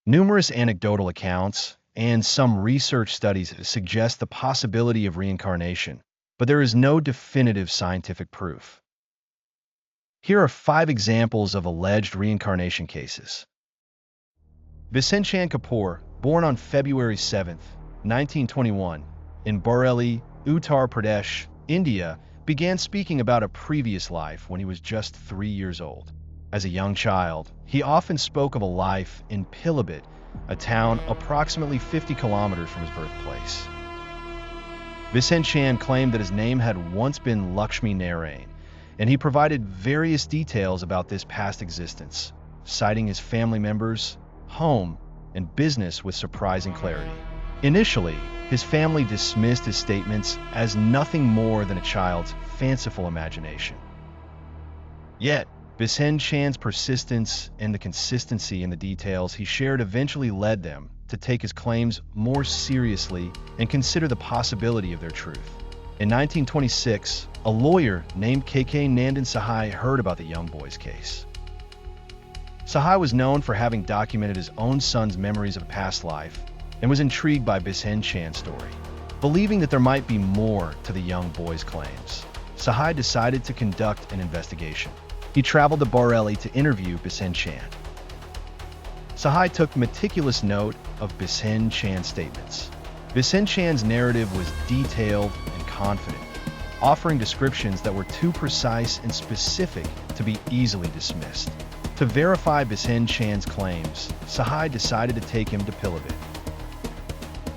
Numerous anecdotal accounts and some research studies suggest the possibility of reincarnation, but there is no definitive scientific proof. Here are 5 examples of alleged reincarnation cases. Bisenchand Kapoor, born on February 7, 1921, in Bareilly, Uttar Pradesh, India, began speaking about a previous life when he was just 3 years old. As a young child, he often spoke of a life in Pilibhit, a town approximately 50 kilometers from his birthplace. Bisenchand claimed that his name had once been Lakshmi Narayan, and he provided various details about this past existence, citing his family members, home, and business with surprising clarity. Initially, his family dismissed his statements as nothing more than a child's fanciful imagination. Yet, Bisenchand's persistence and the consistency in the details he shared eventually led them to take his claims more seriously and consider the possibility of their truth. In 1926, a lawyer named K.K. Nandan Sahai heard about the young boy's case. Sahai was known for having documented his own son's memories of a past life and was intrigued by Bisenchand's story. Believing that there might be more to the young boy's claims, Sahai decided to conduct an investigation. He traveled to Bareilly to interview Bisenchand. Sahai took meticulous note of Bisenchand's statements. Bisenchand's narrative was detailed and confident, offering descriptions that were too precise and specific to be easily dismissed. To verify Bisenchand's claims, Sahai decided to take him to Pilibhit.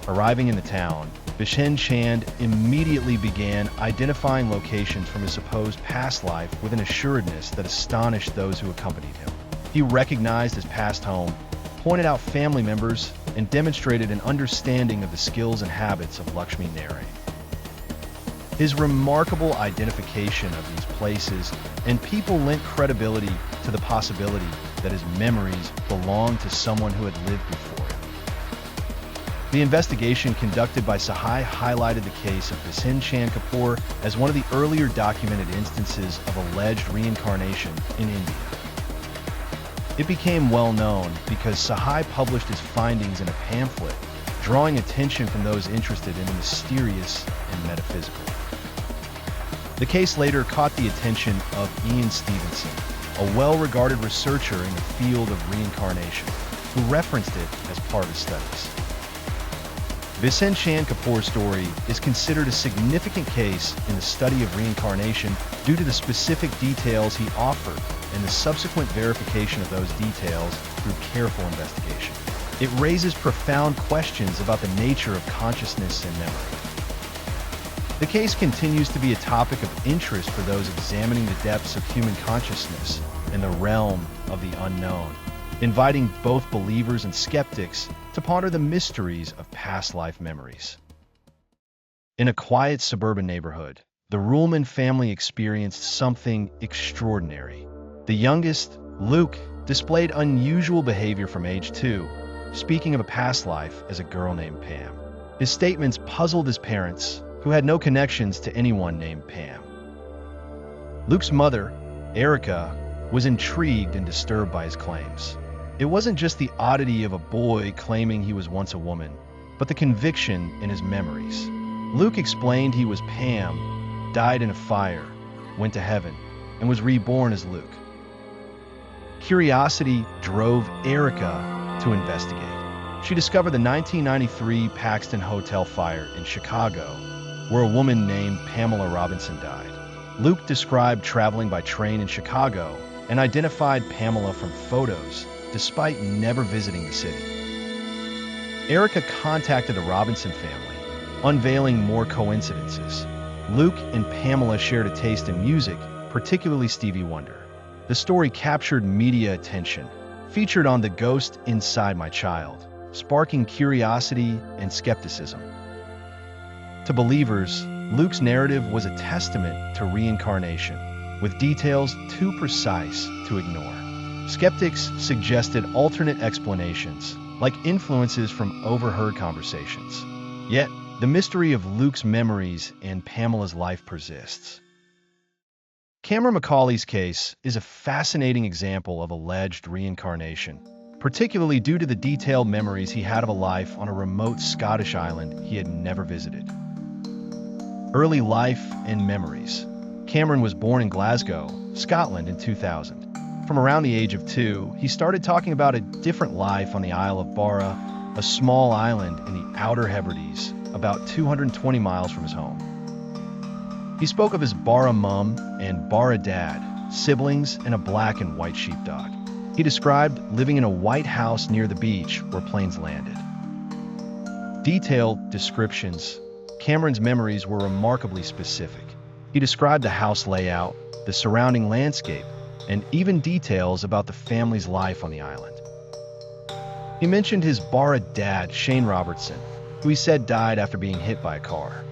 Arriving in the town, Bisenchand immediately began identifying locations from his supposed past life with an assuredness that astonished those who accompanied him. He recognized his past home, pointed out family members, and demonstrated an understanding of the skills and habits of Lakshmi Narayan. His remarkable identification of these places and people lent credibility to the possibility that his memories belonged to someone who had lived before him. The investigation conducted by Sahai highlighted the case of Bisenchand Kapoor as one of the earlier documented instances of alleged reincarnation in India. It became well known because Sahai published his findings in a pamphlet, drawing attention from those interested in the mysterious and metaphysical. The case later caught the attention of Ian Stevenson, a well-regarded researcher in the field of reincarnation, who referenced it as part of his studies. Bisenchand Kapoor's story is considered a significant case in the study of reincarnation due to the specific details he offered and the subsequent verification of those details through careful investigation. It raises profound questions about the nature of consciousness and memory. The case continues to be a topic of interest for those examining the depths of human consciousness and the realm of the unknown, inviting both believers and skeptics to ponder the mysteries of past life memories. In a quiet suburban neighborhood, the Ruhlman family experienced something extraordinary. The youngest, Luke, displayed unusual behavior from age 2, speaking of a past life as a girl named Pam. His statements puzzled his parents, who had no connections to anyone named Pam. Luke's mother, Erica, was intrigued and disturbed by his claims. It wasn't just the oddity of a boy claiming he was once a woman, but the conviction in his memories. Luke explained he was Pam, died in a fire, went to heaven, and was reborn as Luke. Curiosity drove Erica to investigate. She discovered the 1993 Paxton Hotel fire in Chicago, where a woman named Pamela Robinson died. Luke described traveling by train in Chicago and identified Pamela from photos, despite never visiting the city. Erica contacted the Robinson family, unveiling more coincidences. Luke and Pamela shared a taste in music, particularly Stevie Wonder. The story captured media attention, featured on The Ghost Inside My Child, sparking curiosity and skepticism. To believers, Luke's narrative was a testament to reincarnation, with details too precise to ignore. Skeptics suggested alternate explanations, like influences from overheard conversations. Yet, the mystery of Luke's memories and Pamela's life persists. Cameron McCauley's case is a fascinating example of alleged reincarnation. particularly due to the detailed memories he had of a life on a remote Scottish island he had never visited. Early life and memories. Cameron was born in Glasgow, Scotland in 2000. From around the age of 2, he started talking about a different life on the Isle of Barra, a small island in the Outer Hebrides, about 220 miles from his home. He spoke of his Barra mum and Barra dad, siblings, and a black and white sheepdog. He described living in a white house near the beach where planes landed. Detailed descriptions. Cameron's memories were remarkably specific. He described the house layout, the surrounding landscape, and even details about the family's life on the island. He mentioned his Barra dad, Shane Robertson, who he said died after being hit by a car.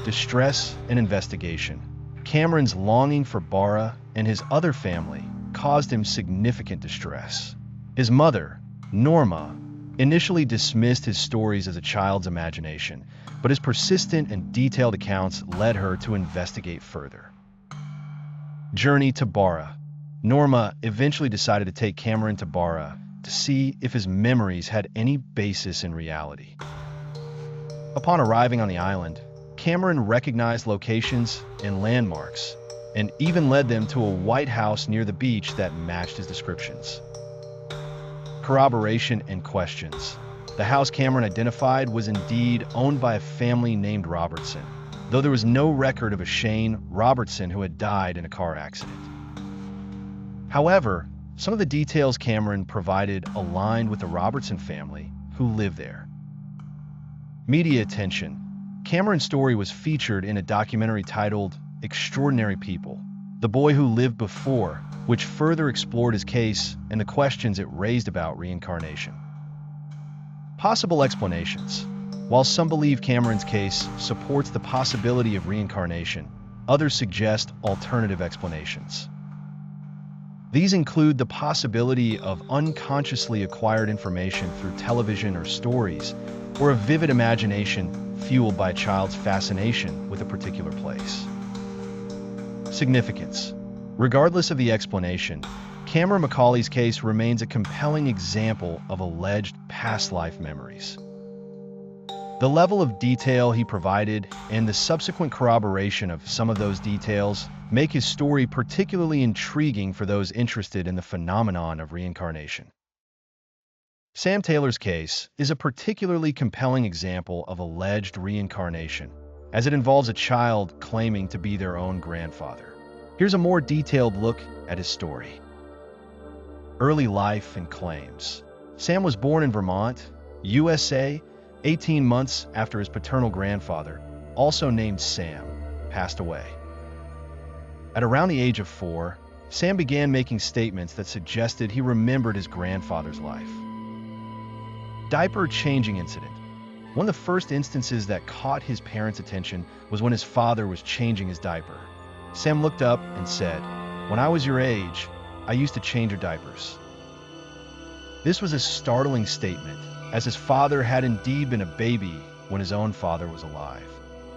Distress and investigation. Cameron's longing for Barra and his other family caused him significant distress. His mother, Norma, initially dismissed his stories as a child's imagination, but his persistent and detailed accounts led her to investigate further. Journey to Barra. Norma eventually decided to take Cameron to Barra to see if his memories had any basis in reality. Upon arriving on the island, Cameron recognized locations and landmarks, and even led them to a white house near the beach that matched his descriptions. Corroboration and questions. The house Cameron identified was indeed owned by a family named Robertson, though there was no record of a Shane Robertson who had died in a car accident. However, some of the details Cameron provided aligned with the Robertson family who lived there. Media attention. Cameron's story was featured in a documentary titled Extraordinary People, The Boy Who Lived Before, which further explored his case and the questions it raised about reincarnation. Possible explanations. While some believe Cameron's case supports the possibility of reincarnation, others suggest alternative explanations. These include the possibility of unconsciously acquired information through television or stories, or a vivid imagination fueled by a child's fascination with a particular place. Significance. Regardless of the explanation, Cameron McCauley's case remains a compelling example of alleged past life memories. The level of detail he provided and the subsequent corroboration of some of those details make his story particularly intriguing for those interested in the phenomenon of reincarnation. Sam Taylor's case is a particularly compelling example of alleged reincarnation, as it involves a child claiming to be their own grandfather. Here's a more detailed look at his story. Early life and claims. Sam was born in Vermont, USA, 18 months after his paternal grandfather, also named Sam, passed away. At around the age of 4, Sam began making statements that suggested he remembered his grandfather's life. Diaper changing incident. One of the first instances that caught his parents' attention was when his father was changing his diaper. Sam looked up and said, "When I was your age, I used to change your diapers." This was a startling statement, as his father had indeed been a baby when his own father was alive.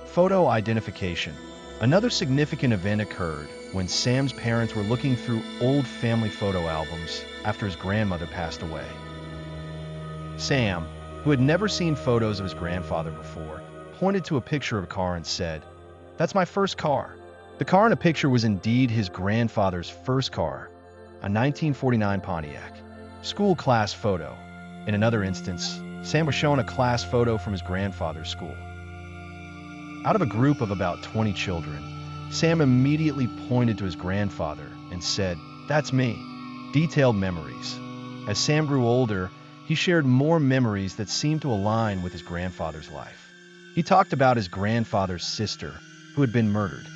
Photo identification. Another significant event occurred when Sam's parents were looking through old family photo albums after his grandmother passed away. Sam, who had never seen photos of his grandfather before, pointed to a picture of a car and said, "That's my first car." The car in the picture was indeed his grandfather's first car, a 1949 Pontiac. School class photo. In another instance, Sam was shown a class photo from his grandfather's school. Out of a group of about 20 children, Sam immediately pointed to his grandfather and said, "That's me." Detailed memories. As Sam grew older, he shared more memories that seemed to align with his grandfather's life. He talked about his grandfather's sister, who had been murdered.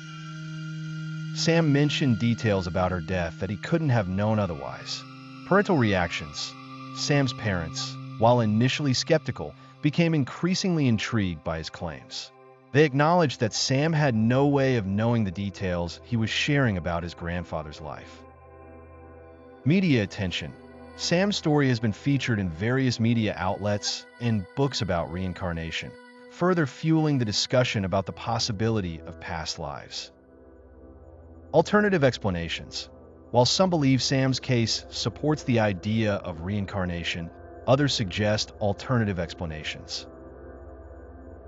Sam mentioned details about her death that he couldn't have known otherwise. Parental reactions. Sam's parents, while initially skeptical, became increasingly intrigued by his claims. They acknowledged that Sam had no way of knowing the details he was sharing about his grandfather's life. Media attention. Sam's story has been featured in various media outlets and books about reincarnation, further fueling the discussion about the possibility of past lives. Alternative explanations. While some believe Sam's case supports the idea of reincarnation, others suggest alternative explanations.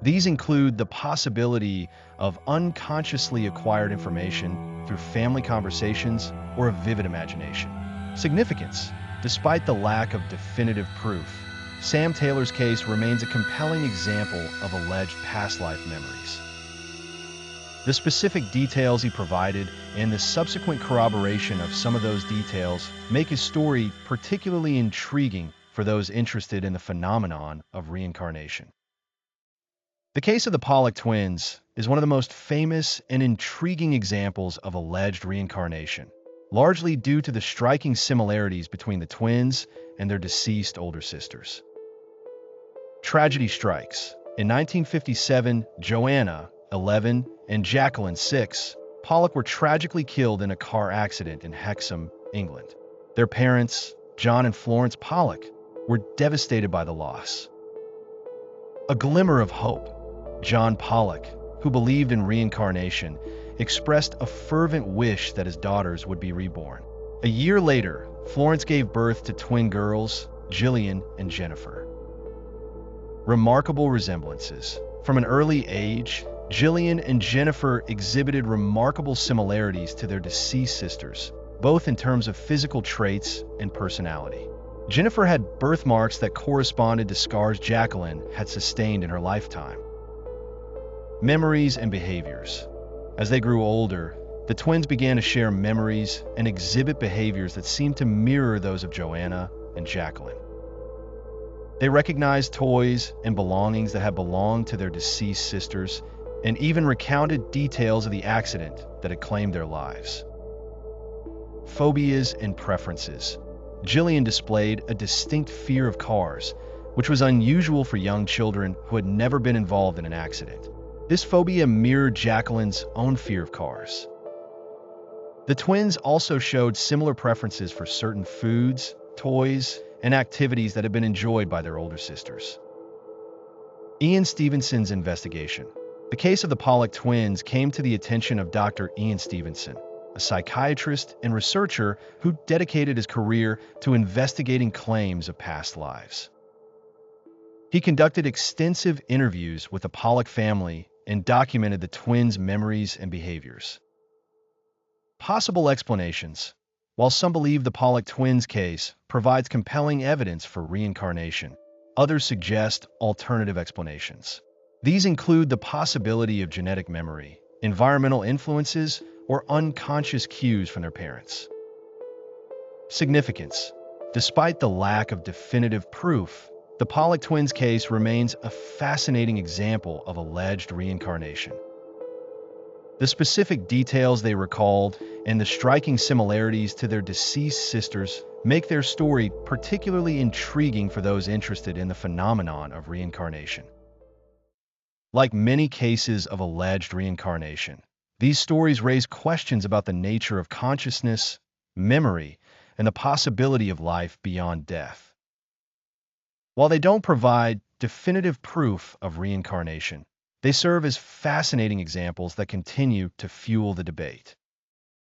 These include the possibility of unconsciously acquired information through family conversations or a vivid imagination. Significance. Despite the lack of definitive proof, Sam Taylor's case remains a compelling example of alleged past life memories. The specific details he provided and the subsequent corroboration of some of those details make his story particularly intriguing for those interested in the phenomenon of reincarnation. The case of the Pollock twins is one of the most famous and intriguing examples of alleged reincarnation, largely due to the striking similarities between the twins and their deceased older sisters. Tragedy strikes. In 1957, Joanna, 11, and Jacqueline, 6, Pollock were tragically killed in a car accident in Hexham, England. Their parents, John and Florence Pollock, were devastated by the loss. A glimmer of hope. John Pollock, who believed in reincarnation, expressed a fervent wish that his daughters would be reborn. A year later, Florence gave birth to twin girls, Gillian and Jennifer. Remarkable resemblances. From an early age, Gillian and Jennifer exhibited remarkable similarities to their deceased sisters, both in terms of physical traits and personality. Jennifer had birthmarks that corresponded to scars Jacqueline had sustained in her lifetime. Memories and behaviors. As they grew older, the twins began to share memories and exhibit behaviors that seemed to mirror those of Joanna and Jacqueline. They recognized toys and belongings that had belonged to their deceased sisters and even recounted details of the accident that had claimed their lives. Phobias and preferences. Gillian displayed a distinct fear of cars, which was unusual for young children who had never been involved in an accident. This phobia mirrored Jacqueline's own fear of cars. The twins also showed similar preferences for certain foods, toys, and activities that had been enjoyed by their older sisters. Ian Stevenson's investigation. The case of the Pollock twins came to the attention of Dr. Ian Stevenson, a psychiatrist and researcher who dedicated his career to investigating claims of past lives. He conducted extensive interviews with the Pollock family and documented the twins' memories and behaviors. Possible explanations. While some believe the Pollock twins case provides compelling evidence for reincarnation, others suggest alternative explanations. These include the possibility of genetic memory, environmental influences, or unconscious cues from their parents. Significance. Despite the lack of definitive proof, the Pollock twins case remains a fascinating example of alleged reincarnation. The specific details they recalled and the striking similarities to their deceased sisters make their story particularly intriguing for those interested in the phenomenon of reincarnation. Like many cases of alleged reincarnation, these stories raise questions about the nature of consciousness, memory, and the possibility of life beyond death. While they don't provide definitive proof of reincarnation, they serve as fascinating examples that continue to fuel the debate.